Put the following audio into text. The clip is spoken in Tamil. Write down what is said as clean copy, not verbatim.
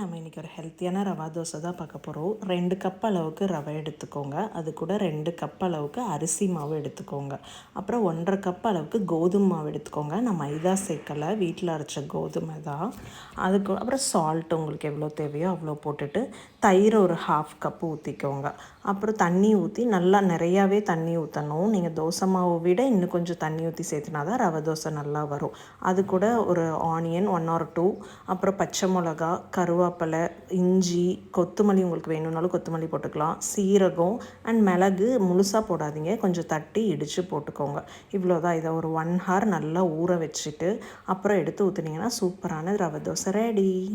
நம்ம இன்றைக்கி ஒரு ஹெல்த்தியான ரவா தோசை தான் பார்க்க போகிறோம். 2 கப் அளவுக்கு ரவை எடுத்துக்கோங்க. அது கூட 2 கப் அளவுக்கு அரிசி மாவு எடுத்துக்கோங்க. அப்புறம் 1½ கப் அளவுக்கு கோதுமை மாவு எடுத்துக்கோங்க. நான் மைதா சேர்க்கலை, வீட்டில் அரைச்ச கோதுமை தான். அதுக்கு அப்புறம் சால்ட் உங்களுக்கு எவ்வளோ தேவையோ அவ்வளோ போட்டுட்டு, தயிர் ஒரு 1/2 கப் ஊற்றிக்கோங்க. அப்புறம் தண்ணி ஊற்றி நல்லா நிறையாவே தண்ணி ஊற்றணும். நீங்கள் தோசை மாவை விட இன்னும் கொஞ்சம் தண்ணி ஊற்றி சேர்த்துனா தான் ரவை தோசை நல்லா வரும். அது கூட ஒரு ஆனியன் 1 or 2, அப்புறம் பச்சை மிளகா, கருவேப்பிலை, இஞ்சி, கொத்தமல்லி உங்களுக்கு வேணும்னாலும் கொத்தமல்லி போட்டுக்கலாம், சீரகம் அண்ட் மிளகு முழுசாக போடாதீங்க, கொஞ்சம் தட்டி இடித்து போட்டுக்கோங்க. இவ்வளோதான். இதை ஒரு 1 hour நல்லா ஊற வச்சுட்டு அப்புறம் எடுத்து ஊற்றுனீங்கன்னா சூப்பரான ரவை தோசை ரெடி.